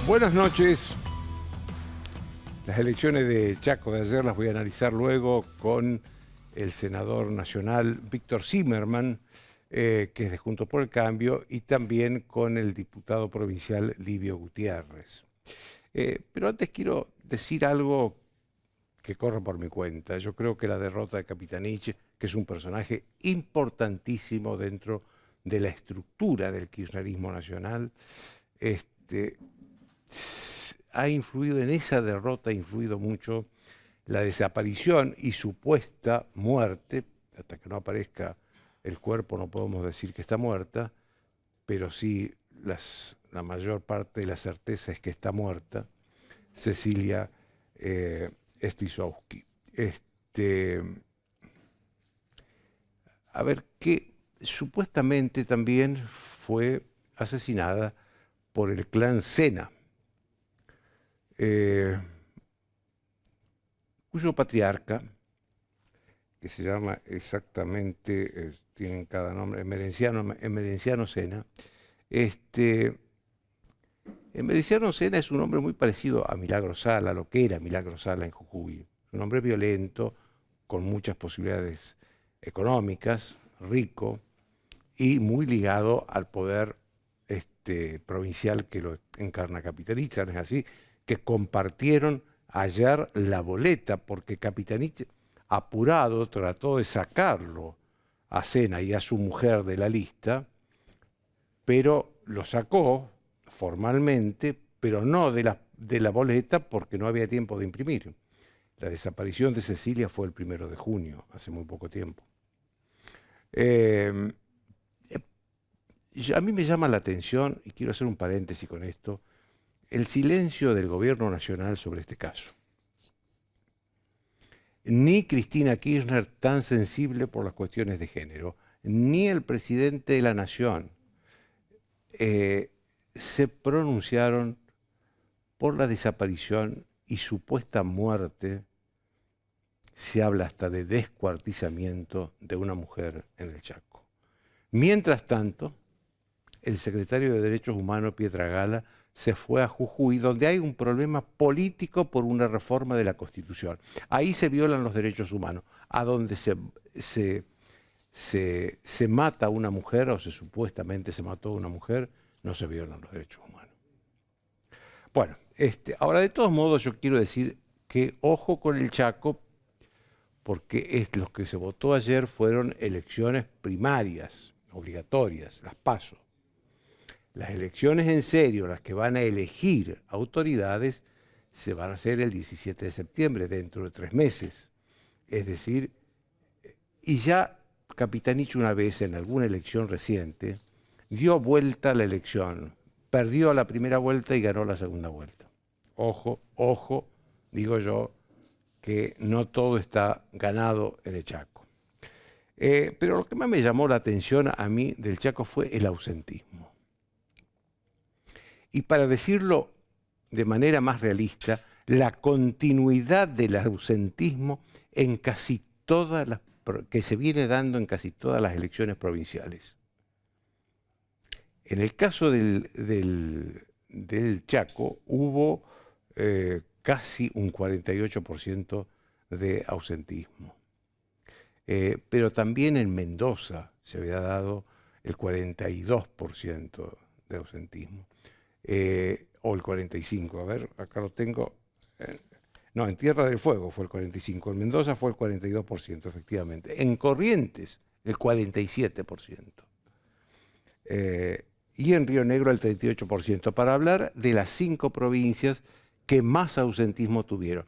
Buenas noches. Las elecciones de Chaco de ayer las voy a analizar luego con el senador nacional Víctor Zimmerman, que es de Juntos por el Cambio, y también con el diputado provincial Livio Gutiérrez. Pero antes quiero decir algo que corre por mi cuenta. Yo creo que la derrota de Capitanich, que es un personaje importantísimo dentro de la estructura del kirchnerismo nacional, ha influido en esa derrota, ha influido mucho la desaparición y supuesta muerte. Hasta que no aparezca el cuerpo no podemos decir que está muerta, pero sí la mayor parte de la certeza es que está muerta, Cecilia Strisowski. A ver, que supuestamente también fue asesinada por el clan Sena, cuyo patriarca, que se llama exactamente, tienen cada nombre, Emerenciano Sena. Emerenciano Sena es un hombre muy parecido a Milagro Sala, lo que era Milagro Sala en Jujuy. Un hombre violento, con muchas posibilidades económicas, rico y muy ligado al poder provincial que lo encarna Capitanich. ¿Es así? Que compartieron ayer la boleta, porque Capitanich, apurado, trató de sacarlo a Sena y a su mujer de la lista, pero lo sacó formalmente, pero no de la boleta, porque no había tiempo de imprimir. La desaparición de Cecilia fue el 1 de junio, hace muy poco tiempo. A mí me llama la atención, y quiero hacer un paréntesis con esto, el silencio del gobierno nacional sobre este caso. Ni Cristina Kirchner, tan sensible por las cuestiones de género, ni el presidente de la Nación se pronunciaron por la desaparición y supuesta muerte. Se habla hasta de descuartizamiento de una mujer en el Chaco. Mientras tanto, el secretario de Derechos Humanos, Pietragala, se fue a Jujuy, donde hay un problema político por una reforma de la Constitución. Ahí se violan los derechos humanos. A donde se mata a una mujer, o supuestamente se mató a una mujer, no se violan los derechos humanos. Bueno, ahora de todos modos yo quiero decir que ojo con el Chaco, porque lo que se votó ayer fueron elecciones primarias, obligatorias, las PASO. Las elecciones en serio, las que van a elegir autoridades, se van a hacer el 17 de septiembre, dentro de 3 meses. Es decir, y ya Capitanich una vez en alguna elección reciente dio vuelta a la elección, perdió la primera vuelta y ganó la segunda vuelta. Ojo, ojo, digo yo, que no todo está ganado en el Chaco. Pero lo que más me llamó la atención a mí del Chaco fue el ausentismo. Y para decirlo de manera más realista, la continuidad del ausentismo en casi todas las que se viene dando en casi todas las elecciones provinciales. En el caso del Chaco hubo casi un 48% de ausentismo. Pero también en Mendoza se había dado el 42% de ausentismo. O el 45%, a ver, acá lo tengo. No, en Tierra del Fuego fue el 45%, en Mendoza fue el 42%, efectivamente. En Corrientes, el 47%. Y en Río Negro, el 38%, para hablar de las 5 provincias que más ausentismo tuvieron.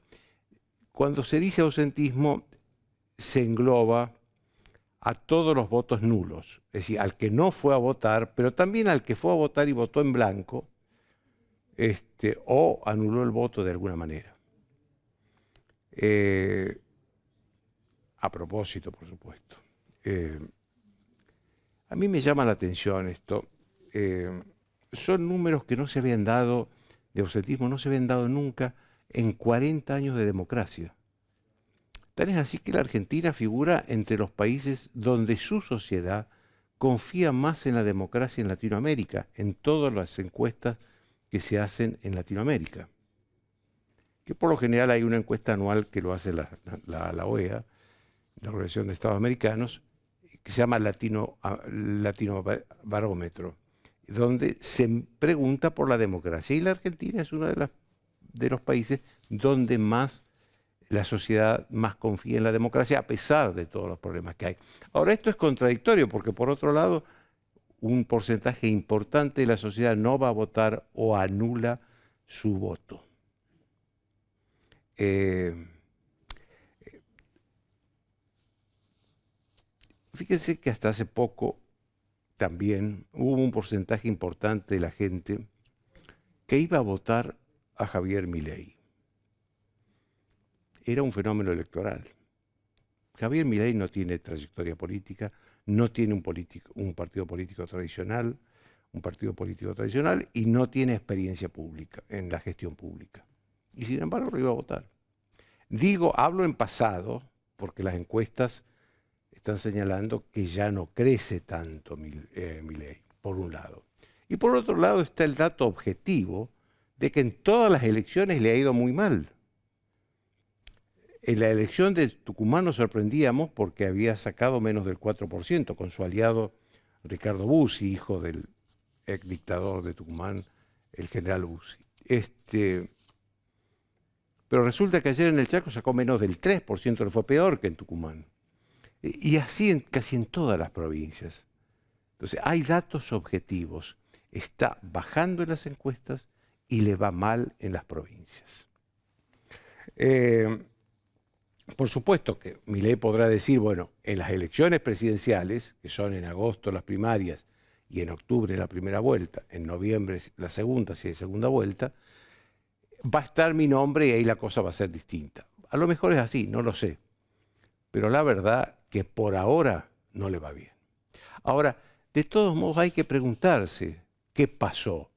Cuando se dice ausentismo, se engloba a todos los votos nulos, es decir, al que no fue a votar, pero también al que fue a votar y votó en blanco, o anuló el voto de alguna manera. A propósito, por supuesto. A mí me llama la atención esto. Son números que no se habían dado, de ausentismo, no se habían dado nunca en 40 años de democracia. Tal es así que la Argentina figura entre los países donde su sociedad confía más en la democracia en Latinoamérica. En todas las encuestas que se hacen en Latinoamérica. Que por lo general hay una encuesta anual que lo hace la OEA, la Organización de Estados Americanos, que se llama Latino Barómetro, donde se pregunta por la democracia. Y la Argentina es uno de los países donde más la sociedad más confía en la democracia, a pesar de todos los problemas que hay. Ahora, esto es contradictorio, porque por otro lado, un porcentaje importante de la sociedad no va a votar o anula su voto. Fíjense que hasta hace poco también hubo un porcentaje importante de la gente que iba a votar a Javier Milei. Era un fenómeno electoral. Javier Milei no tiene trayectoria política, no tiene un partido político tradicional, y no tiene experiencia pública en la gestión pública. Y sin embargo lo iba a votar. Hablo en pasado, porque las encuestas están señalando que ya no crece tanto Milei, por un lado. Y por otro lado está el dato objetivo de que en todas las elecciones le ha ido muy mal. En la elección de Tucumán nos sorprendíamos porque había sacado menos del 4% con su aliado Ricardo Bussi, hijo del ex dictador de Tucumán, el general Bussi. Pero resulta que ayer en el Chaco sacó menos del 3%, le fue peor que en Tucumán. Y así casi en todas las provincias. Entonces, hay datos objetivos. Está bajando en las encuestas y le va mal en las provincias. Por supuesto que Milei podrá decir, bueno, en las elecciones presidenciales, que son en agosto las primarias y en octubre la primera vuelta, en noviembre la segunda, si hay segunda vuelta, va a estar mi nombre y ahí la cosa va a ser distinta. A lo mejor es así, no lo sé. Pero la verdad que por ahora no le va bien. Ahora, de todos modos hay que preguntarse, ¿qué pasó?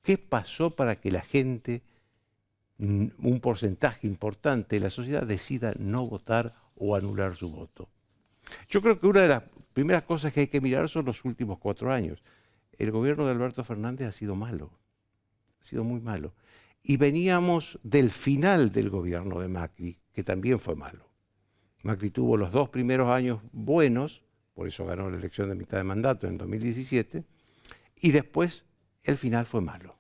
¿Qué pasó para que la gente, un porcentaje importante de la sociedad, decida no votar o anular su voto? Yo creo que una de las primeras cosas que hay que mirar son los últimos 4 años. El gobierno de Alberto Fernández ha sido malo, ha sido muy malo. Y veníamos del final del gobierno de Macri, que también fue malo. Macri tuvo los 2 primeros años buenos, por eso ganó la elección de mitad de mandato en 2017, y después el final fue malo.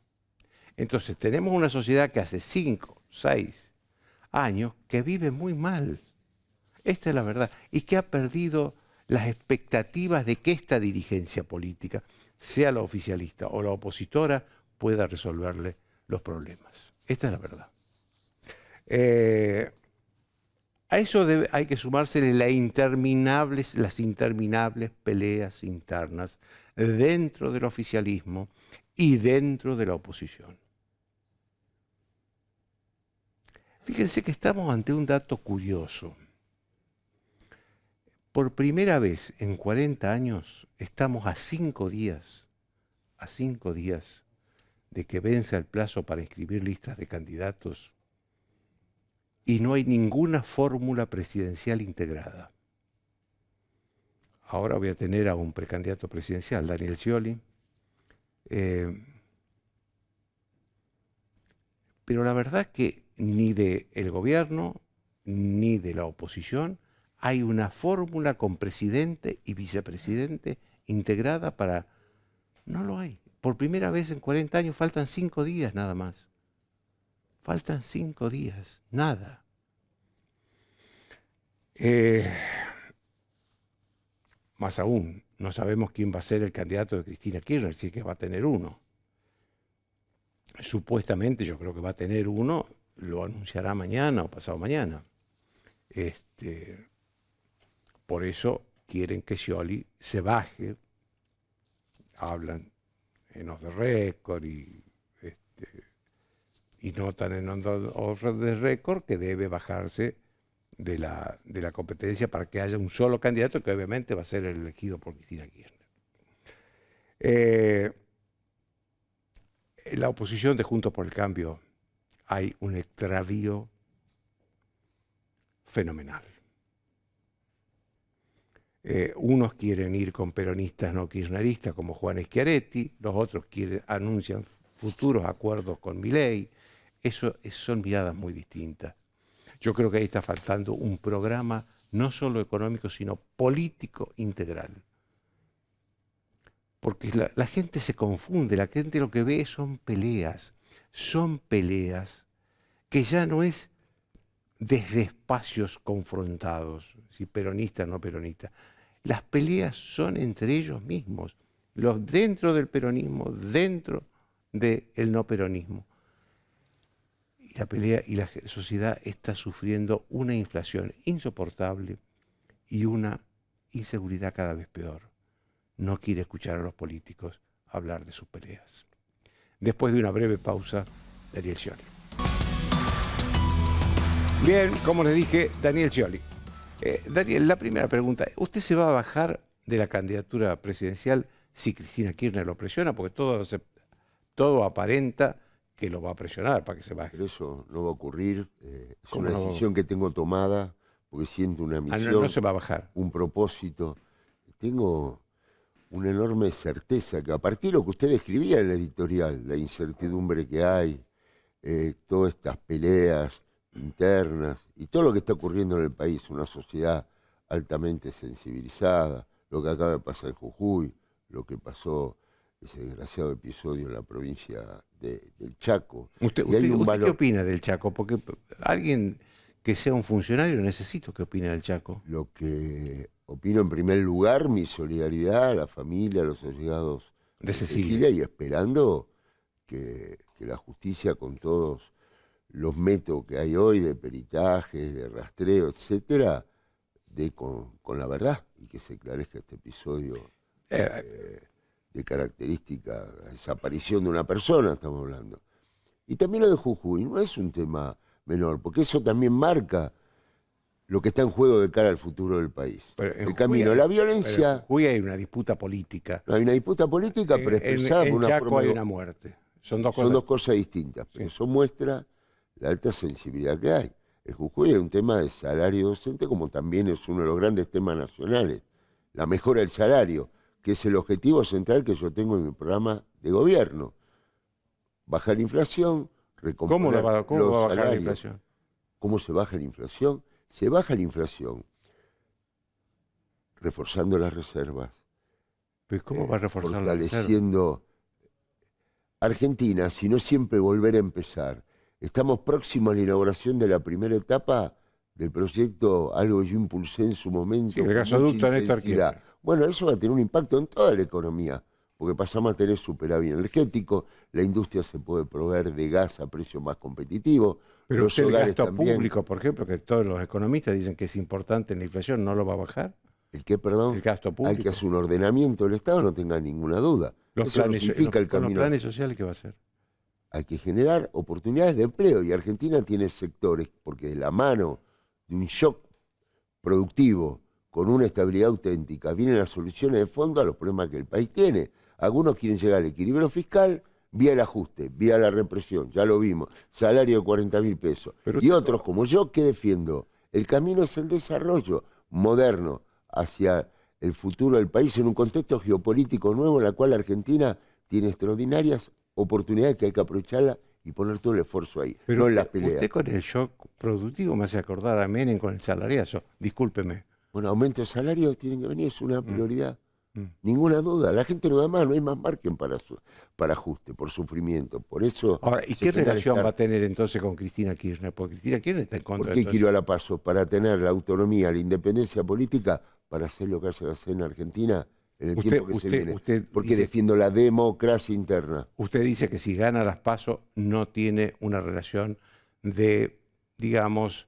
Entonces tenemos una sociedad que hace 5, 6 años que vive muy mal. Esta es la verdad. Y que ha perdido las expectativas de que esta dirigencia política, sea la oficialista o la opositora, pueda resolverle los problemas. Esta es la verdad. A eso hay que sumársele las interminables peleas internas dentro del oficialismo y dentro de la oposición. Fíjense que estamos ante un dato curioso. Por primera vez en 40 años estamos a 5 días de que venza el plazo para inscribir listas de candidatos y no hay ninguna fórmula presidencial integrada. Ahora voy a tener a un precandidato presidencial, Daniel Scioli, pero la verdad que ni del gobierno ni de la oposición hay una fórmula con presidente y vicepresidente integrada para... No lo hay. Por primera vez en 40 años faltan 5 días nada más. Faltan 5 días, nada. Más aún, no sabemos quién va a ser el candidato de Cristina Kirchner, si es que va a tener uno. Supuestamente yo creo que va a tener uno, lo anunciará mañana o pasado mañana. Por eso quieren que Scioli se baje, hablan en off the record y notan en off the record que debe bajarse de la competencia para que haya un solo candidato que obviamente va a ser el elegido por Cristina Kirchner. En la oposición de Juntos por el Cambio hay un extravío fenomenal. Unos quieren ir con peronistas no kirchneristas como Juan Schiaretti, los otros anuncian futuros acuerdos con Milei. Eso son miradas muy distintas. Yo creo que ahí está faltando un programa no solo económico, sino político integral. Porque la gente se confunde, la gente lo que ve son peleas que ya no es desde espacios confrontados, si peronista o no peronista. Las peleas son entre ellos mismos, los dentro del peronismo, dentro del no peronismo. Y la pelea y la sociedad está sufriendo una inflación insoportable y una inseguridad cada vez peor. No quiere escuchar a los políticos hablar de sus peleas. Después de una breve pausa, Daniel Scioli. Bien, como les dije, Daniel Scioli. Daniel, la primera pregunta. ¿Usted se va a bajar de la candidatura presidencial si Cristina Kirchner lo presiona? Porque todo aparenta que lo va a presionar para que se baje. Pero eso no va a ocurrir. Es una decisión que tengo tomada porque siento una misión. No se va a bajar. Un propósito. Tengo una enorme certeza que a partir de lo que usted escribía en la editorial, la incertidumbre que hay, todas estas peleas internas y todo lo que está ocurriendo en el país, una sociedad altamente sensibilizada, lo que acaba de pasar en Jujuy, lo que pasó, ese desgraciado episodio en la provincia del Chaco. ¿Usted qué opina del Chaco? Porque alguien que sea un funcionario necesito que opine del Chaco. Lo que opino en primer lugar, mi solidaridad a la familia, a los allegados de Cecilia, y esperando que la justicia, con todos los métodos que hay hoy de peritaje, de rastreo, etcétera, dé con la verdad y que se esclarezca este episodio de característica, desaparición de una persona, estamos hablando. Y también lo de Jujuy no es un tema menor, porque eso también marca lo que está en juego de cara al futuro del país. El camino, la violencia... En Jujuy hay una disputa política. Hay una disputa política, pero expresada por una Chaco forma... hay una muerte. Son dos cosas distintas, pero eso muestra la alta sensibilidad que hay. En Jujuy hay un tema de salario docente, como también es uno de los grandes temas nacionales. La mejora del salario, que es el objetivo central que yo tengo en mi programa de gobierno. Bajar la inflación, recomponer ¿Cómo va a bajar la inflación? ¿Cómo se baja la inflación? Se baja la inflación reforzando las reservas. ¿Pero cómo va a reforzar las reservas? Fortaleciendo Argentina, si no siempre volver a empezar. Estamos próximos a la inauguración de la primera etapa del proyecto, algo que yo impulsé en su momento. Sí, el gasoducto Néstor Kirchner. Bueno, eso va a tener un impacto en toda la economía, porque pasamos a tener superávit energético, la industria se puede proveer de gas a precio más competitivo. Pero usted el gasto público, por ejemplo, que todos los economistas dicen que es importante en la inflación, ¿no lo va a bajar? ¿El qué, perdón? El gasto público. Hay que hacer un ordenamiento del Estado, no tenga ninguna duda. Los planes sociales, ¿qué va a hacer? Hay que generar oportunidades de empleo, y Argentina tiene sectores, porque de la mano de un shock productivo con una estabilidad auténtica vienen las soluciones de fondo a los problemas que el país tiene. Algunos quieren llegar al equilibrio fiscal vía el ajuste, vía la represión, ya lo vimos, salario de 40.000 pesos. Y otros, como yo, que defiendo, el camino es el desarrollo moderno hacia el futuro del país en un contexto geopolítico nuevo en el cual Argentina tiene extraordinarias oportunidades que hay que aprovecharlas y poner todo el esfuerzo ahí, pero no en las peleas. Usted con el shock productivo me hace acordar a Menem con el salariazo, discúlpeme. Bueno, aumento de salario tienen que venir, es una prioridad. Ninguna duda, la gente no da más, no hay más margen para ajuste, por sufrimiento, por eso... Ahora, ¿y qué relación va a tener entonces con Cristina Kirchner? Porque Cristina Kirchner está en contra de... ¿Por qué quiero a la paso? Para tener la autonomía, la independencia política, para hacer lo que haya que hacer en Argentina en el tiempo que se viene. Porque defiendo la democracia interna. Usted dice que si gana las PASO no tiene una relación de, digamos,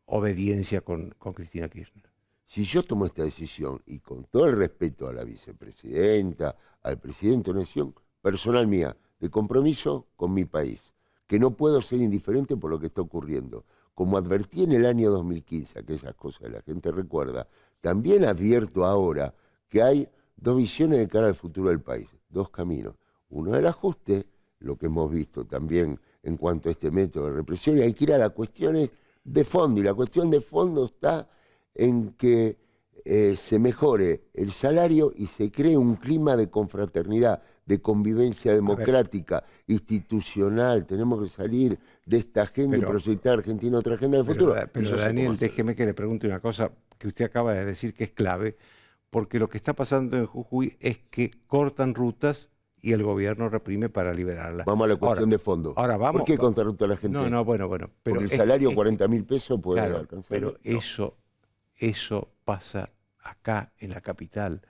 obediencia con Cristina Kirchner. Si yo tomo esta decisión, y con todo el respeto a la vicepresidenta, al presidente de la Nación, personal mía, de compromiso con mi país, que no puedo ser indiferente por lo que está ocurriendo. Como advertí en el año 2015, aquellas cosas que la gente recuerda, también advierto ahora que hay dos visiones de cara al futuro del país, dos caminos. Uno del ajuste, lo que hemos visto también en cuanto a este método de represión, y hay que ir a las cuestiones de fondo, y la cuestión de fondo está en que se mejore el salario y se cree un clima de confraternidad, de convivencia democrática, institucional. Tenemos que salir de esta agenda y proyectar a Argentina otra agenda del futuro. Pero Daniel, déjeme que le pregunte una cosa que usted acaba de decir que es clave, porque lo que está pasando en Jujuy es que cortan rutas y el gobierno reprime para liberarlas. Vamos a la cuestión de fondo. Ahora vamos. ¿Por qué cortar ruta a la gente? No, bueno. Pero porque el salario, 40.000 pesos, puede claro, alcanzar. Pero eso pasa acá en la capital,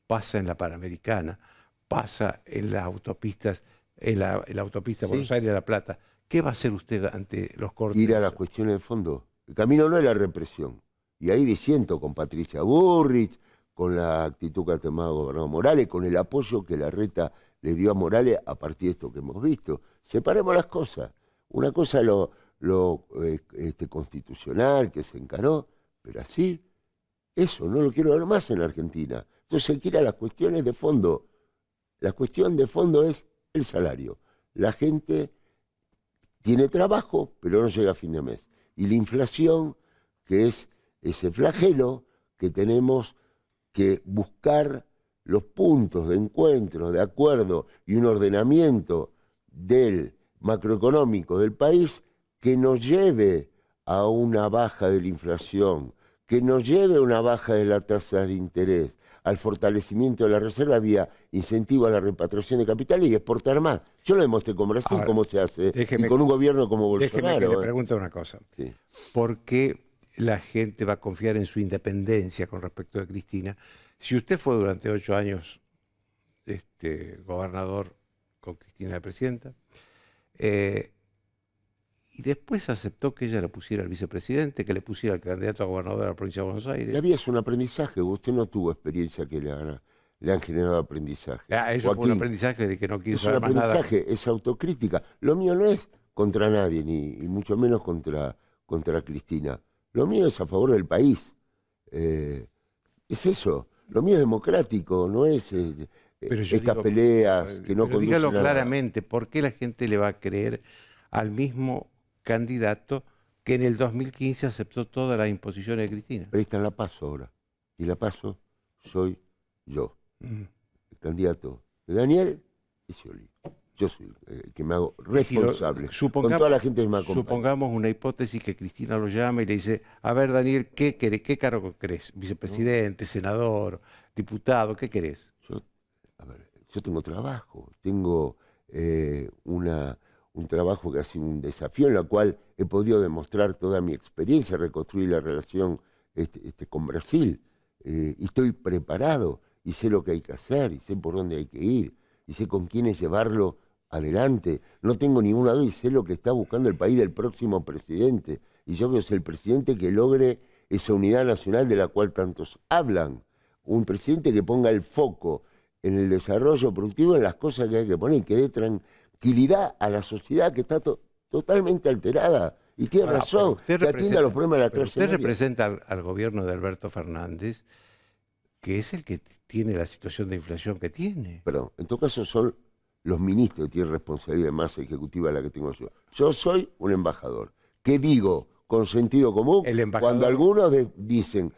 pasa en la Panamericana, pasa en las autopistas, en la autopista Buenos Aires-La Plata. ¿Qué va a hacer usted ante los cortes? Ir a las cuestiones de fondo. El camino no es la represión. Y ahí disiento con Patricia Bullrich, con la actitud que ha tomado el gobernador Morales, con el apoyo que la Reta le dio a Morales a partir de esto que hemos visto. Separemos las cosas. Una cosa es lo constitucional que se encaró, pero así, eso no lo quiero ver más en la Argentina. Entonces hay que ir a las cuestiones de fondo. La cuestión de fondo es el salario. La gente tiene trabajo, pero no llega a fin de mes. Y la inflación, que es ese flagelo que tenemos que buscar los puntos de encuentro, de acuerdo y un ordenamiento del macroeconómico del país que nos lleve a una baja de la inflación, que nos lleve a una baja de la tasa de interés, al fortalecimiento de la reserva vía incentivo a la repatriación de capitales y exportar más. Yo lo demostré con Brasil. Ahora, cómo se hace, y con un gobierno como Bolsonaro. Déjeme que le pregunte una cosa. Sí. ¿Por qué la gente va a confiar en su independencia con respecto de Cristina? Si usted fue durante 8 años gobernador con Cristina de presidenta, y después aceptó que ella le pusiera al vicepresidente, que le pusiera al candidato a gobernador de la provincia de Buenos Aires. La vida es un aprendizaje. Usted no tuvo experiencia que le han generado aprendizaje. Eso fue un aprendizaje de que no quiso saber más nada. Es un aprendizaje, es autocrítica. Lo mío no es contra nadie, ni mucho menos contra Cristina. Lo mío es a favor del país. Es eso. Lo mío es democrático, no es estas peleas que no conducen a nada. Dígalo claramente, ¿por qué la gente le va a creer al mismo candidato que en el 2015 aceptó todas las imposiciones de Cristina? Pero ahí está la PASO ahora. Y la PASO soy yo. El candidato de Daniel y Scioli. Yo soy el que me hago responsable. Con toda la gente que me acompaña. Supongamos una hipótesis que Cristina lo llama y le dice, a ver Daniel, ¿qué querés? ¿Qué cargo querés? ¿Vicepresidente, senador, diputado? ¿Qué querés? Yo tengo trabajo. Tengo un trabajo que ha sido un desafío en el cual he podido demostrar toda mi experiencia, reconstruir la relación con Brasil. Y estoy preparado y sé lo que hay que hacer y sé por dónde hay que ir y sé con quiénes llevarlo adelante. No tengo ninguna duda y sé lo que está buscando el país del próximo presidente. Y yo creo que es el presidente que logre esa unidad nacional de la cual tantos hablan. Un presidente que ponga el foco en el desarrollo productivo, en las cosas que hay que poner y que dé tranquilidad a la sociedad que está totalmente alterada. Y tiene razón, que atienda los problemas de la clase media. Usted representa al gobierno de Alberto Fernández, que es el que tiene la situación de inflación que tiene. Perdón, en todo caso son los ministros que tienen responsabilidad más ejecutiva de la que tengo yo. Yo soy un embajador. ¿Qué digo con sentido común? Cuando algunos dicen,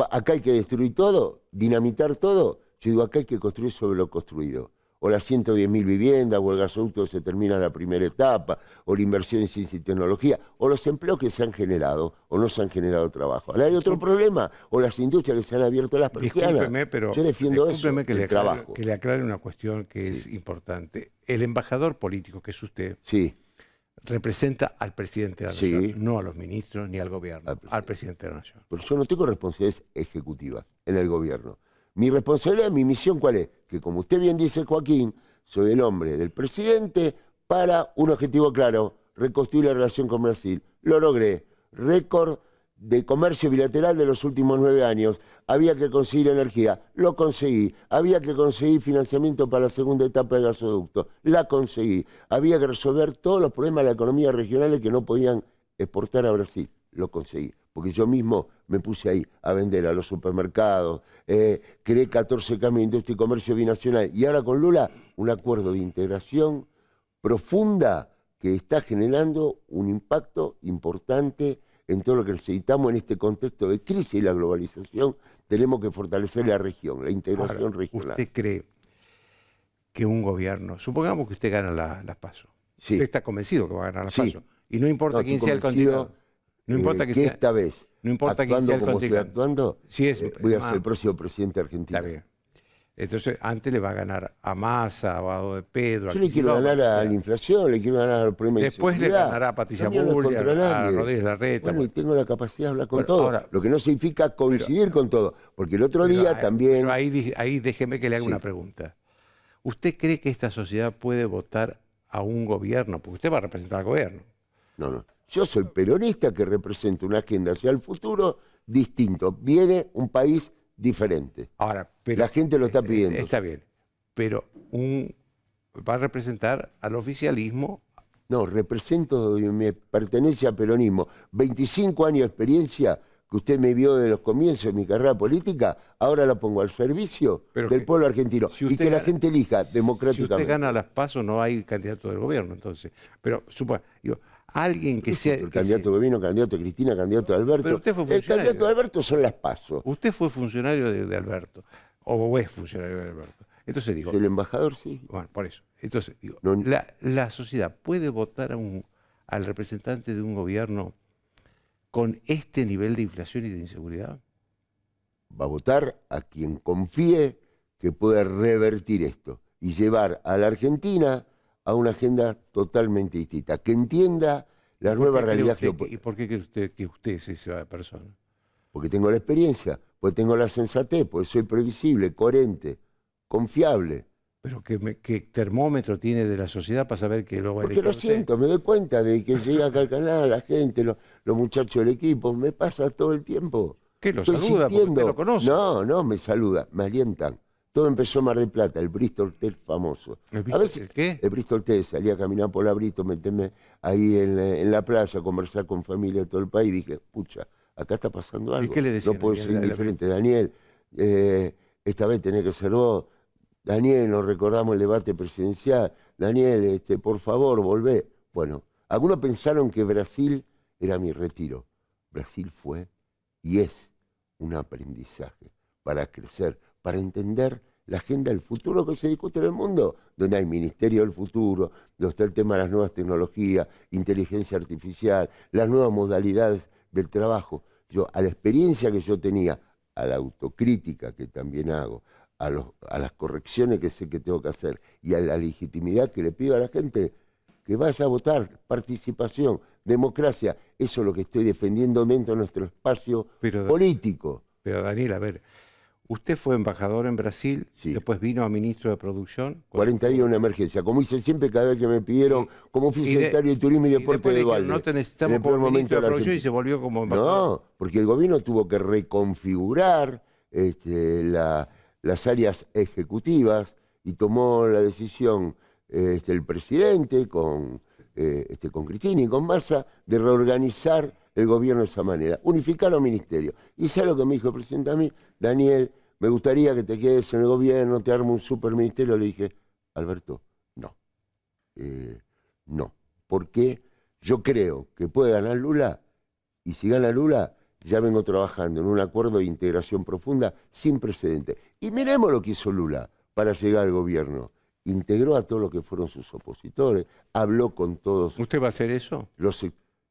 acá hay que destruir todo, dinamitar todo, yo digo, acá hay que construir sobre lo construido. O las 110.000 viviendas, o el gasoducto se termina la primera etapa, o la inversión en ciencia y tecnología, o los empleos que se han generado, o no se han generado trabajo. Ahora hay otro problema, o las industrias que se han abierto las persianas. Pero yo defiendo eso, el trabajo. Que le aclare una cuestión que es importante. El embajador político que es usted, representa al presidente de la Nación, no a los ministros ni al gobierno, al presidente de la Nación. Pero yo no tengo responsabilidades ejecutivas en el gobierno. Mi responsabilidad, mi misión, ¿cuál es? Que como usted bien dice, Joaquín, soy el hombre del presidente para un objetivo claro, reconstruir la relación con Brasil. Lo logré. Récord de comercio bilateral de los últimos 9 años. Había que conseguir energía. Lo conseguí. Había que conseguir financiamiento para la segunda etapa del gasoducto. La conseguí. Había que resolver todos los problemas de la economía regional que no podían exportar a Brasil. Lo conseguí. Porque yo mismo me puse ahí a vender a los supermercados, creé 14 cambios de industria y comercio binacional. Y ahora con Lula, un acuerdo de integración profunda que está generando un impacto importante en todo lo que necesitamos en este contexto de crisis y la globalización. Tenemos que fortalecer la región, la integración Ahora, regional. ¿usted cree que un gobierno, supongamos que usted gana las PASO, Sí. usted está convencido que va a ganar las Sí. PASO, y no importa No, quién estoy sea el convencido, candidato, no importa que que sea, esta vez, no importa quién actuando sea el como estoy contrincante. actuando, Si es, voy a ser el próximo presidente argentino. está bien. Entonces, antes le va a ganar a Massa, a Guado de Pedro, Yo a le quiero Kicillof, ganar o a sea. la inflación, le quiero ganar al problema de Después le inseguridad. ganará a Patricia Yo no Bullrich, contra a nadie. Rodríguez Larreta. Bueno, y tengo la capacidad de hablar con Bueno, todo, ahora, lo que no significa coincidir con todo, porque el otro día también... Pero ahí déjeme que le haga Sí. una pregunta. ¿Usted cree que esta sociedad puede votar a un gobierno? Porque usted va a representar al gobierno. No. Yo soy peronista que representa una agenda hacia el futuro distinto. Viene un país diferente. Ahora, pero, La gente lo está pidiendo. Está bien, pero va a representar al oficialismo. No, represento, me pertenece a peronismo. 25 años de experiencia que usted me vio de los comienzos de mi carrera política, ahora la pongo al servicio del pueblo argentino. Si y que la gente elija Si democráticamente. usted gana las PASO, no hay candidato del gobierno, entonces. Pero, digo, alguien que sea... El candidato de gobierno, candidato de Cristina, candidato de Alberto. Pero usted fue El funcionario. candidato de Alberto son las PASO. Usted fue funcionario de Alberto, o es funcionario de Alberto. Entonces digo... El embajador, sí. Bueno, por eso. Entonces, digo, No. la sociedad puede votar al representante de un gobierno con este nivel de inflación y de inseguridad. Va a votar a quien confíe que pueda revertir esto y llevar a la Argentina a una agenda totalmente distinta, que entienda la nueva realidad geopolítica. ¿Y por qué cree usted que usted es esa persona? Porque tengo la experiencia, porque tengo la sensatez, porque soy previsible, coherente, confiable. Pero ¿qué termómetro tiene de la sociedad para saber que lo va a Porque elegir lo usted? siento, me doy cuenta de que llega acá al canal, la gente, los muchachos del equipo, me pasa todo el tiempo. ¿Qué lo Estoy saluda? Porque sintiendo. usted lo conoce. No, me saluda, me alientan. Todo empezó en Mar del Plata, el Bristol Tea famoso. ¿El A veces, qué? el Bristol Tea, salía a caminar por la Brito, meterme ahí en la playa, a conversar con familia de todo el país, y dije, pucha, acá está pasando algo. qué le decían No puedo ahí ser en la indiferente. Daniel, esta vez tenés que ser vos. Daniel, nos recordamos el debate presidencial. Daniel, por favor, volvé. Bueno, algunos pensaron que Brasil era mi retiro. Brasil fue y es un aprendizaje para crecer, para entender la agenda del futuro que se discute en el mundo, donde hay Ministerio del Futuro, donde está el tema de las nuevas tecnologías, inteligencia artificial, las nuevas modalidades del trabajo. Yo, a la experiencia que yo tenía, a la autocrítica que también hago, a las correcciones que sé que tengo que hacer y a la legitimidad que le pido a la gente, que vaya a votar, participación, democracia, eso es lo que estoy defendiendo dentro de nuestro espacio político. Pero Daniel, a ver, usted fue embajador en Brasil, Sí. después vino a ministro de Producción. 40 días una emergencia, como hice siempre cada vez que me pidieron, como fui secretario de Turismo y Deporte después de dijeron, Dualde. no te en necesitamos el peor como momento ministro de la Producción y Argentina. se volvió como embajador. No, porque el gobierno tuvo que reconfigurar las áreas ejecutivas y tomó la decisión el presidente con Cristina y con Massa de reorganizar el gobierno de esa manera, unificar los ministerios. Y ¿sabe lo que me dijo el presidente a mí? Daniel, me gustaría que te quedes en el gobierno, te armo un superministerio. Le dije, Alberto, no. No. Porque yo creo que puede ganar Lula, y si gana Lula, ya vengo trabajando en un acuerdo de integración profunda sin precedentes. Y miremos lo que hizo Lula para llegar al gobierno. Integró a todos los que fueron sus opositores, habló con todos. ¿Usted va a hacer eso?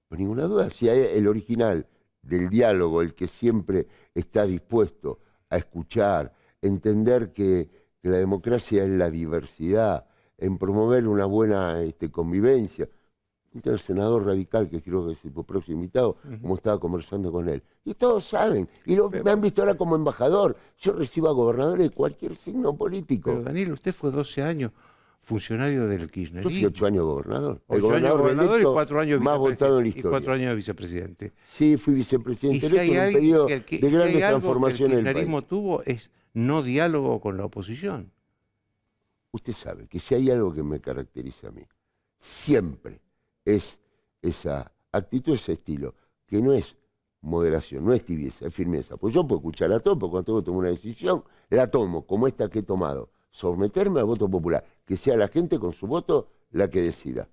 Por ninguna duda, si hay el original del diálogo, el que siempre está dispuesto a escuchar, entender que la democracia es la diversidad, en promover una buena convivencia. El senador radical, que creo que es el próximo invitado, como estaba conversando con él. Y todos saben, y me han visto ahora como embajador. Yo recibo a gobernadores de cualquier signo político. Pero Daniel, usted fue 12 años funcionario del kirchnerismo. Yo fui 8 años gobernador. 8 años gobernador y 4 años más votado en la y historia. 4 años de vicepresidente. Sí, fui vicepresidente. Y si hay en un algo periodo que de grandes si hay algo transformaciones que el del país. kirchnerismo tuvo es no diálogo con la oposición. Usted sabe que si hay algo que me caracteriza a mí, siempre es esa actitud, ese estilo, que no es moderación, no es tibieza, es firmeza. Pues yo puedo escuchar a todo, pero cuando tengo que tomar una decisión, la tomo, como esta que he tomado. Someterme al voto popular, que sea la gente con su voto la que decida.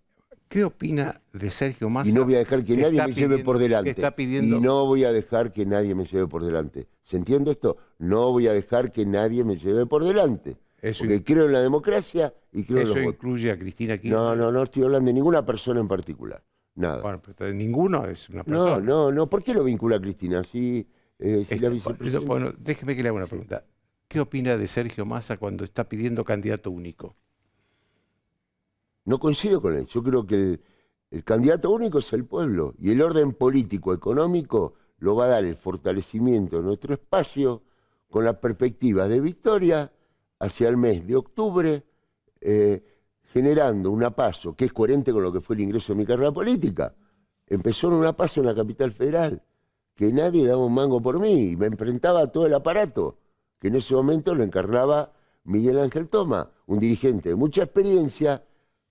¿Qué opina de Sergio Y no Massa voy a dejar que nadie me lleve por que delante. está pidiendo? Y no voy a dejar que nadie me lleve por delante. ¿Se entiende esto? No voy a dejar que nadie me lleve por delante. Eso, Porque creo en la democracia y creo en los eso votos. incluye a Cristina No, Kirchner. no, no estoy hablando de ninguna persona en particular. Nada. Bueno, pero ninguno es una No, persona. no, no. ¿Por qué lo vincula a Cristina? Si la vicepresidenta... Bueno, déjeme que le haga una Sí. pregunta. ¿Qué opina de Sergio Massa cuando está pidiendo candidato único? No coincido con él. Yo creo que el candidato único es el pueblo y el orden político, económico, lo va a dar el fortalecimiento de nuestro espacio con la perspectiva de victoria hacia el mes de octubre, generando una PASO que es coherente con lo que fue el ingreso de mi carrera política. Empezó en una PASO en la capital federal, que nadie daba un mango por mí, y me enfrentaba a todo el aparato, que en ese momento lo encarnaba Miguel Ángel Toma, un dirigente de mucha experiencia,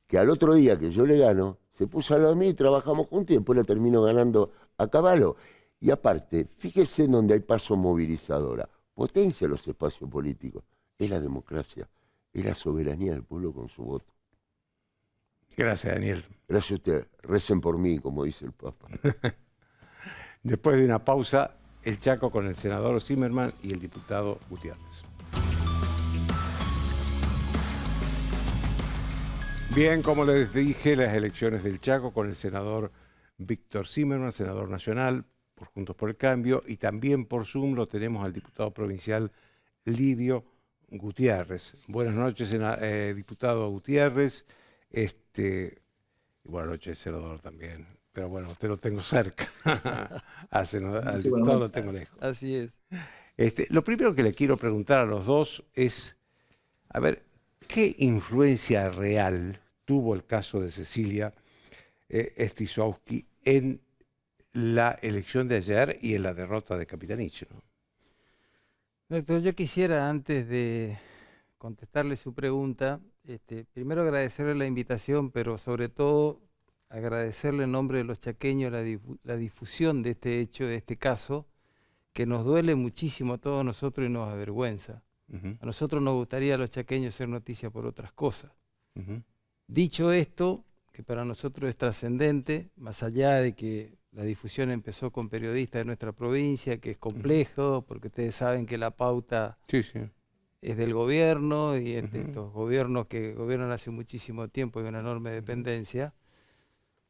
que al otro día que yo le gano, se puso a lado de mí, trabajamos juntos y después la termino ganando a caballo. Y aparte, fíjese en donde hay paso movilizadora, potencia los espacios políticos, es la democracia, es la soberanía del pueblo con su voto. Gracias, Daniel. Gracias a usted, recen por mí, como dice el Papa. Después de una pausa, el Chaco con el senador Zimmerman y el diputado Gutiérrez. Bien, como les dije, las elecciones del Chaco con el senador Víctor Zimmerman, senador nacional por Juntos por el Cambio, y también por Zoom lo tenemos al diputado provincial Livio Gutiérrez. Buenas noches, diputado Gutiérrez. Y buenas noches, senador también. Pero bueno, usted lo tengo cerca. Al diputado lo tengo lejos. Así es. Lo primero que le quiero preguntar a los dos es, a ver, ¿qué influencia real tuvo el caso de Cecilia Strisowski en la elección de ayer y en la derrota de Capitanich, ¿no? Doctor, yo quisiera, antes de contestarle su pregunta, primero agradecerle la invitación, pero sobre todo agradecerle en nombre de los chaqueños la difusión de este hecho, de este caso, que nos duele muchísimo a todos nosotros y nos avergüenza. A nosotros nos gustaría a los chaqueños hacer noticia por otras cosas. Dicho esto, que para nosotros es trascendente, más allá de que la difusión empezó con periodistas de nuestra provincia, que es complejo, porque ustedes saben que la pauta es del gobierno, y estos gobiernos que gobiernan hace muchísimo tiempo y una enorme dependencia.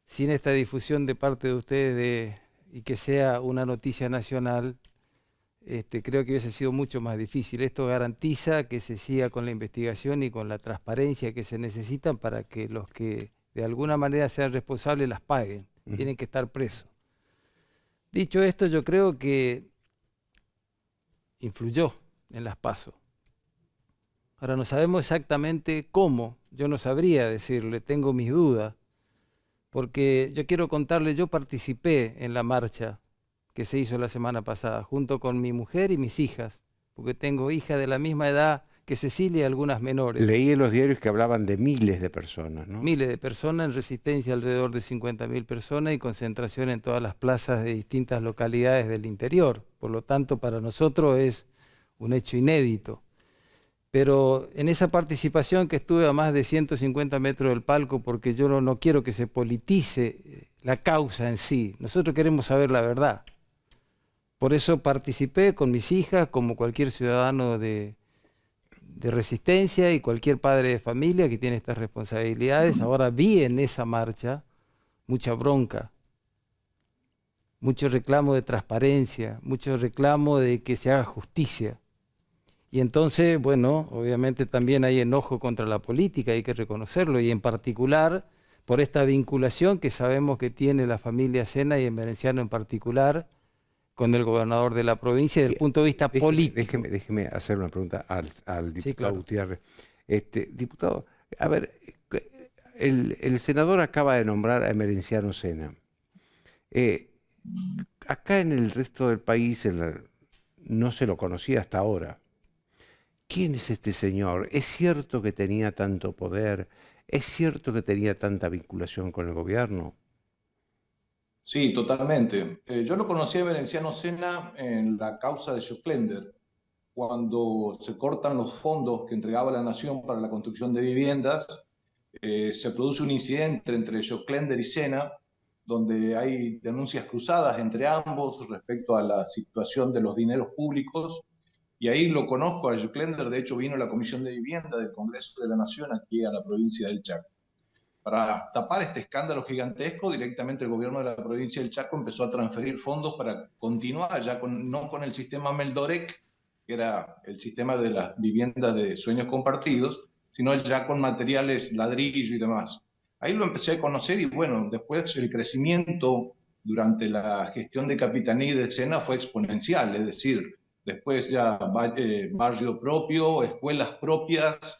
Sin esta difusión de parte de ustedes y que sea una noticia nacional, creo que hubiese sido mucho más difícil. Esto garantiza que se siga con la investigación y con la transparencia que se necesitan para que los que de alguna manera sean responsables las paguen. Tienen que estar presos. Dicho esto, yo creo que influyó en las PASO. Ahora no sabemos exactamente cómo, yo no sabría decirle, tengo mis dudas, porque yo quiero contarle, yo participé en la marcha que se hizo la semana pasada, junto con mi mujer y mis hijas, porque tengo hijas de la misma edad que Cecilia y algunas menores. Leí en los diarios que hablaban de miles de personas, ¿no? Miles de personas, en resistencia alrededor de 50.000 personas y concentración en todas las plazas de distintas localidades del interior. Por lo tanto, para nosotros es un hecho inédito. Pero en esa participación, que estuve a más de 150 metros del palco, porque yo no quiero que se politice la causa en sí, nosotros queremos saber la verdad. Por eso participé con mis hijas, como cualquier ciudadano de resistencia y cualquier padre de familia que tiene estas responsabilidades. Ahora vi en esa marcha mucha bronca, mucho reclamo de transparencia, mucho reclamo de que se haga justicia. Y entonces, bueno, obviamente también hay enojo contra la política, hay que reconocerlo, y en particular por esta vinculación que sabemos que tiene la familia Sena y el Merenciano en particular con el gobernador de la provincia desde el punto de vista político. Déjeme hacer una pregunta al diputado claro. Gutiérrez. Diputado, a ver, el senador acaba de nombrar a Emerenciano Sena. Acá en el resto del país no se lo conocía hasta ahora. ¿Quién es este señor? ¿Es cierto que tenía tanto poder? ¿Es cierto que tenía tanta vinculación con el gobierno? Sí, totalmente. Yo lo conocí a Emerenciano Sena en la causa de Schocklender, cuando se cortan los fondos que entregaba la Nación para la construcción de viviendas, se produce un incidente entre Joclender y Sena, donde hay denuncias cruzadas entre ambos respecto a la situación de los dineros públicos. Y ahí lo conozco a Joclender, de hecho vino a la Comisión de Vivienda del Congreso de la Nación aquí a la provincia del Chaco. Para tapar este escándalo gigantesco, directamente el gobierno de la provincia del Chaco empezó a transferir fondos para continuar ya no con el sistema Meldorec, que era el sistema de las viviendas de sueños compartidos, sino ya con materiales ladrillo y demás. Ahí lo empecé a conocer y bueno, después el crecimiento durante la gestión de Capitanía y de Sena fue exponencial, es decir, después ya barrio propio, escuelas propias,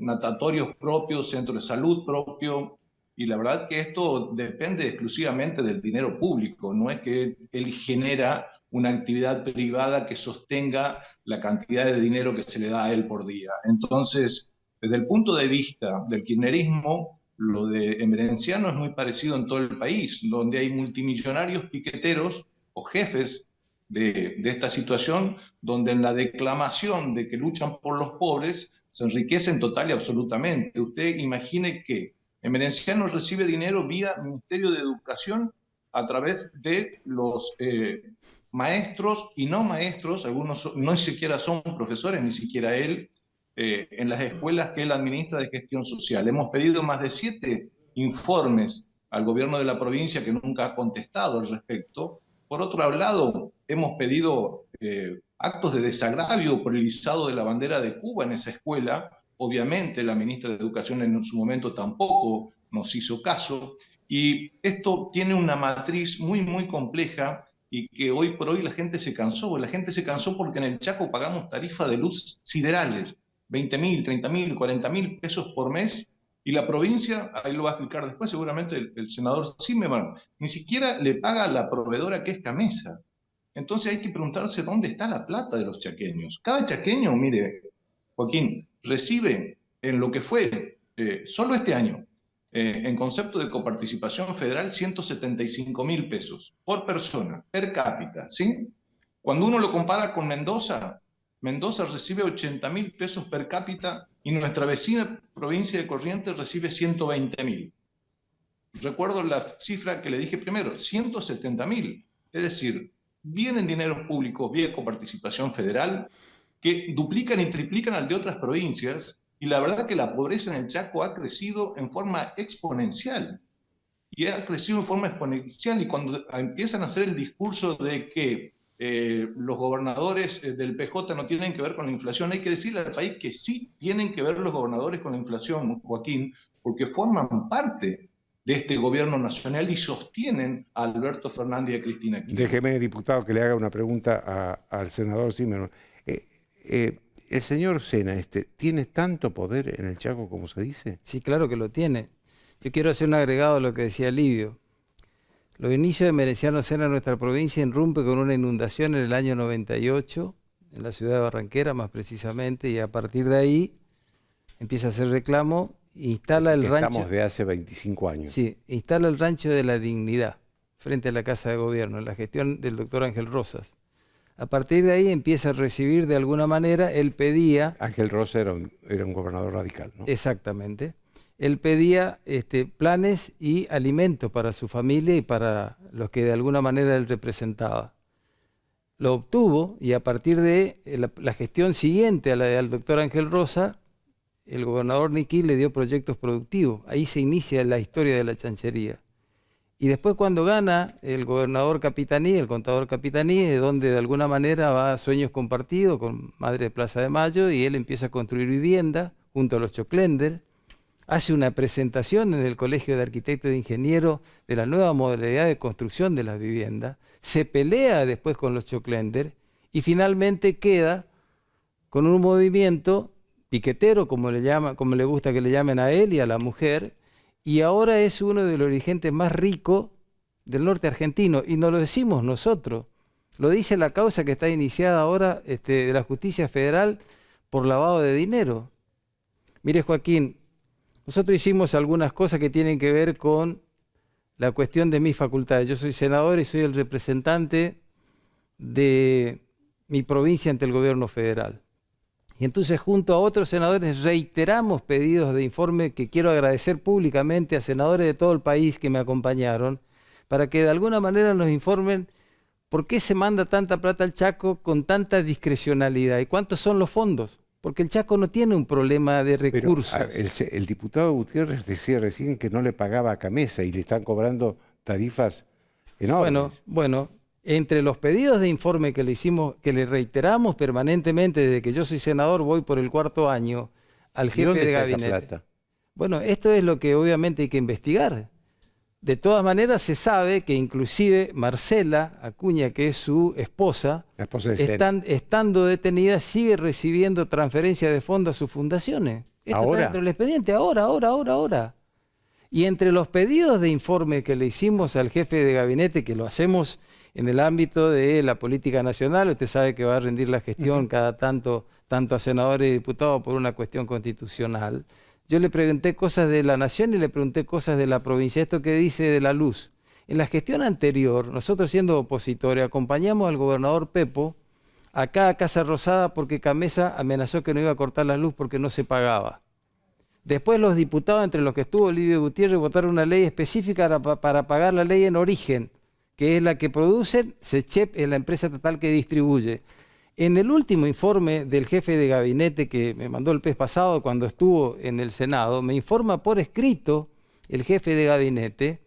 natatorios propios, centros de salud propio, y la verdad que esto depende exclusivamente del dinero público, no es que él genera una actividad privada que sostenga la cantidad de dinero que se le da a él por día. Entonces, desde el punto de vista del kirchnerismo, lo de Emerenciano es muy parecido en todo el país, donde hay multimillonarios piqueteros o jefes de esta situación, donde en la declamación de que luchan por los pobres, se enriquecen total y absolutamente. Usted imagine que Emerenciano recibe dinero vía Ministerio de Educación a través de los maestros y no maestros, algunos no siquiera son profesores, ni siquiera él, en las escuelas que él administra de gestión social. Hemos pedido más de 7 informes al gobierno de la provincia que nunca ha contestado al respecto. Por otro lado, hemos pedido actos de desagravio por el izado de la bandera de Cuba en esa escuela. Obviamente la ministra de Educación en su momento tampoco nos hizo caso. Y esto tiene una matriz muy, muy compleja y que hoy por hoy la gente se cansó. La gente se cansó porque en el Chaco pagamos tarifas de luz siderales, 20.000, 30.000, 40.000 pesos por mes. Y la provincia, ahí lo va a explicar después seguramente el senador Zimmerman, ni siquiera le paga a la proveedora que es Camesa. Entonces hay que preguntarse dónde está la plata de los chaqueños. Cada chaqueño, mire, Joaquín, recibe en lo que fue solo este año, en concepto de coparticipación federal, 175.000 pesos por persona, per cápita, ¿sí? Cuando uno lo compara con Mendoza, Mendoza recibe 80.000 pesos per cápita y nuestra vecina provincia de Corrientes recibe 120.000. Recuerdo la cifra que le dije primero, 170.000. Es decir, vienen dineros públicos vía coparticipación federal que duplican y triplican al de otras provincias, y la verdad que la pobreza en el Chaco ha crecido en forma exponencial. Y ha crecido en forma exponencial, y cuando empiezan a hacer el discurso de que los gobernadores del PJ no tienen que ver con la inflación, hay que decirle al país que sí tienen que ver los gobernadores con la inflación, Joaquín, porque forman parte de este gobierno nacional y sostienen a Alberto Fernández y a Cristina Kirchner. Déjeme, diputado, que le haga una pregunta al senador Zimmerman. ¿El señor Sena tiene tanto poder en el Chaco como se dice? Sí, claro que lo tiene. Yo quiero hacer un agregado a lo que decía Livio. Los inicios de Emerenciano Sena en nuestra provincia irrumpe con una inundación en el año 98, en la ciudad de Barranquera más precisamente, y a partir de ahí empieza a hacer reclamo, instala el rancho... Estamos de hace 25 años. Sí, instala el rancho de la Dignidad, frente a la Casa de Gobierno, en la gestión del doctor Ángel Rosas. A partir de ahí empieza a recibir de alguna manera, él pedía... Ángel Rosas era un gobernador radical, ¿no? Exactamente. Él pedía planes y alimentos para su familia y para los que de alguna manera él representaba. Lo obtuvo y a partir de la gestión siguiente a la del doctor Ángel Rosa, el gobernador Niquí le dio proyectos productivos. Ahí se inicia la historia de la chanchería. Y después cuando gana el gobernador Capitaní, el contador Capitaní, es donde de alguna manera va a Sueños Compartidos con Madre de Plaza de Mayo y él empieza a construir vivienda junto a los Joclender. Hace una presentación en el Colegio de Arquitectos e Ingenieros de la nueva modalidad de construcción de las viviendas, se pelea después con los Joclender y finalmente queda con un movimiento piquetero, como le gusta que le llamen a él y a la mujer, y ahora es uno de los dirigentes más ricos del norte argentino, y no lo decimos nosotros, lo dice la causa que está iniciada ahora de la Justicia Federal por lavado de dinero. Mire, Joaquín, nosotros hicimos algunas cosas que tienen que ver con la cuestión de mis facultades. Yo soy senador y soy el representante de mi provincia ante el gobierno federal. Y entonces junto a otros senadores reiteramos pedidos de informe que quiero agradecer públicamente a senadores de todo el país que me acompañaron, para que de alguna manera nos informen por qué se manda tanta plata al Chaco con tanta discrecionalidad y cuántos son los fondos. Porque el Chaco no tiene un problema de recursos. Pero, el diputado Gutiérrez decía recién que no le pagaba a Camesa y le están cobrando tarifas enormes. Bueno, entre los pedidos de informe que le hicimos, que le reiteramos permanentemente desde que yo soy senador, voy por el 4º año, al jefe de gabinete. Esa plata? Bueno, esto es lo que obviamente hay que investigar. De todas maneras se sabe que inclusive Marcela Acuña, que es su esposa, estando detenida, sigue recibiendo transferencias de fondos a sus fundaciones. Esto está dentro del expediente, ahora. Y entre los pedidos de informe que le hicimos al jefe de gabinete, que lo hacemos en el ámbito de la política nacional, usted sabe que va a rendir la gestión cada tanto a senadores y diputados por una cuestión constitucional. Yo le pregunté cosas de la nación y le pregunté cosas de la provincia. Esto que dice de la luz. En la gestión anterior, nosotros siendo opositores, acompañamos al gobernador Pepo acá a Casa Rosada porque Camesa amenazó que no iba a cortar la luz porque no se pagaba. Después los diputados, entre los que estuvo Livio Gutiérrez, votaron una ley específica para pagar la ley en origen, que es la que produce, SECHEP es la empresa estatal que distribuye. En el último informe del jefe de gabinete que me mandó el mes pasado cuando estuvo en el Senado, me informa por escrito el jefe de gabinete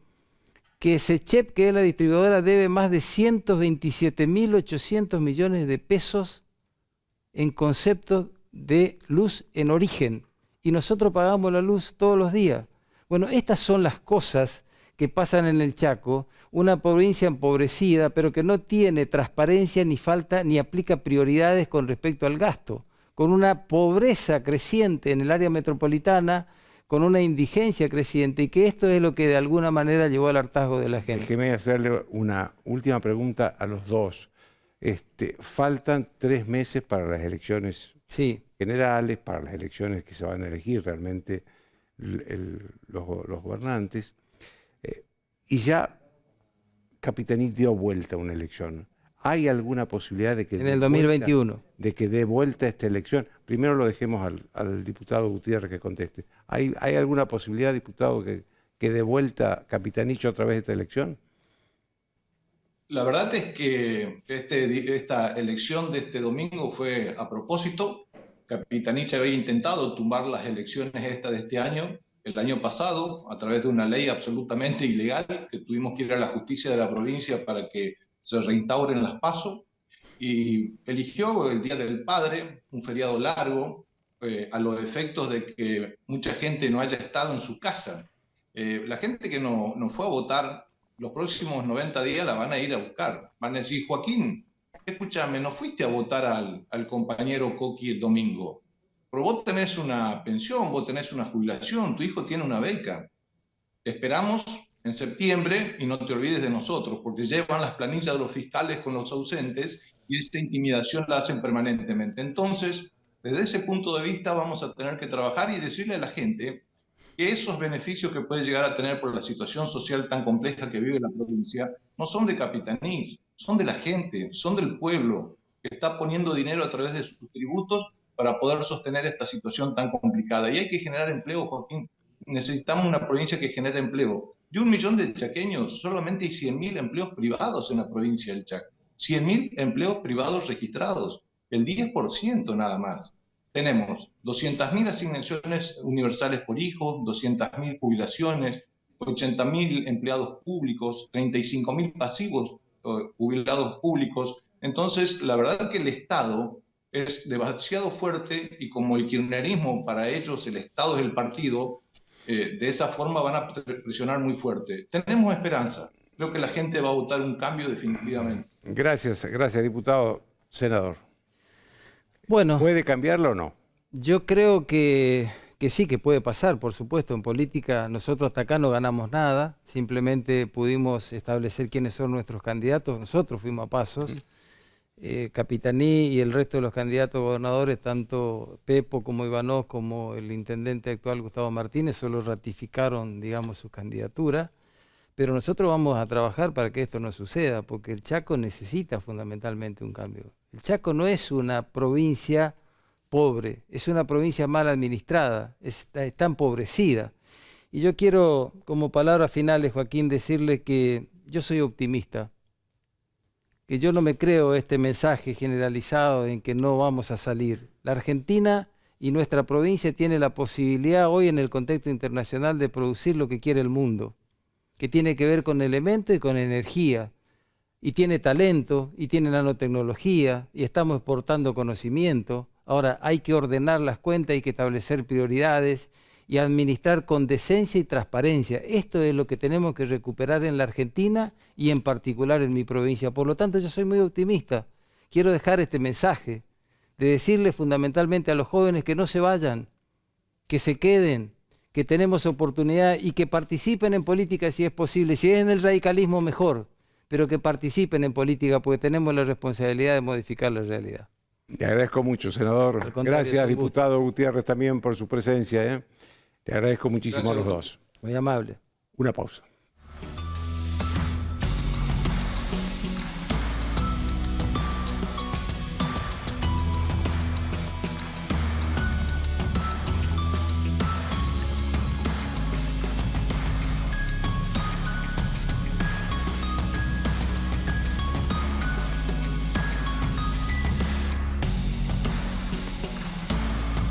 que SECHEP, que es la distribuidora, debe más de 127.800 millones de pesos en conceptos de luz en origen. Y nosotros pagamos la luz todos los días. Bueno, estas son las cosas que pasan en el Chaco, una provincia empobrecida, pero que no tiene transparencia ni falta ni aplica prioridades con respecto al gasto, con una pobreza creciente en el área metropolitana, con una indigencia creciente, y que esto es lo que de alguna manera llevó al hartazgo de la gente. Déjeme hacerle una última pregunta a los dos. Faltan 3 meses para las elecciones generales, para las elecciones que se van a elegir realmente los gobernantes. Y ya Capitaní dio vuelta a una elección. ¿Hay alguna posibilidad de que en el 2021 de que dé vuelta a esta elección? Primero lo dejemos al diputado Gutiérrez que conteste. ¿Hay alguna posibilidad, diputado, que dé vuelta Capitanich otra vez esta elección? La verdad es que esta elección de este domingo fue a propósito. Capitanich había intentado tumbar las elecciones de este año, el año pasado, a través de una ley absolutamente ilegal, que tuvimos que ir a la justicia de la provincia para que se reinstauren las PASO, y eligió el Día del Padre, un feriado largo, a los efectos de que mucha gente no haya estado en su casa. La gente que no fue a votar, los próximos 90 días la van a ir a buscar. Van a decir, Joaquín, escúchame, no fuiste a votar al compañero Coqui el domingo, pero vos tenés una pensión, vos tenés una jubilación, tu hijo tiene una beca. Te esperamos en septiembre y no te olvides de nosotros, porque llevan las planillas de los fiscales con los ausentes y esta intimidación la hacen permanentemente. Entonces, desde ese punto de vista vamos a tener que trabajar y decirle a la gente que esos beneficios que puede llegar a tener por la situación social tan compleja que vive la provincia no son de Capitaní, son de la gente, son del pueblo, que está poniendo dinero a través de sus tributos para poder sostener esta situación tan complicada. Y hay que generar empleo, Joaquín. Necesitamos una provincia que genere empleo. De 1 millón de chaqueños, solamente hay 100.000 empleos privados en la provincia del Chaco. 100.000 empleos privados registrados, el 10% nada más. Tenemos 200.000 asignaciones universales por hijo, 200.000 jubilaciones, 80.000 empleados públicos, 35.000 pasivos jubilados públicos. Entonces, la verdad es que el Estado es demasiado fuerte y como el kirchnerismo, para ellos el Estado es el partido, de esa forma van a presionar muy fuerte. Tenemos esperanza. Creo que la gente va a votar un cambio definitivamente. Gracias, diputado. Senador. Bueno, ¿Puede cambiarlo o no? Yo creo que sí, que puede pasar, por supuesto. En política nosotros hasta acá no ganamos nada, simplemente pudimos establecer quiénes son nuestros candidatos, nosotros fuimos a pasos. Capitaní y el resto de los candidatos gobernadores, tanto Pepo como Ivanov como el intendente actual Gustavo Martínez, solo ratificaron, digamos, su candidatura. Pero nosotros vamos a trabajar para que esto no suceda, porque el Chaco necesita fundamentalmente un cambio. El Chaco no es una provincia pobre, es una provincia mal administrada, está empobrecida. Y yo quiero, como palabras finales, Joaquín, decirle que yo soy optimista, que yo no me creo este mensaje generalizado en que no vamos a salir. La Argentina y nuestra provincia tiene la posibilidad hoy en el contexto internacional de producir lo que quiere el mundo, que tiene que ver con elementos y con energía, y tiene talento, y tiene nanotecnología, y estamos exportando conocimiento. Ahora hay que ordenar las cuentas, hay que establecer prioridades y administrar con decencia y transparencia. Esto es lo que tenemos que recuperar en la Argentina y en particular en mi provincia. Por lo tanto, yo soy muy optimista. Quiero dejar este mensaje de decirle fundamentalmente a los jóvenes que no se vayan, que se queden, que tenemos oportunidad y que participen en política si es posible. Si es en el radicalismo, mejor, pero que participen en política porque tenemos la responsabilidad de modificar la realidad. Le agradezco mucho, senador. Gracias, diputado Gutiérrez, también por su presencia. Le agradezco muchísimo a los dos. Muy amable. Una pausa.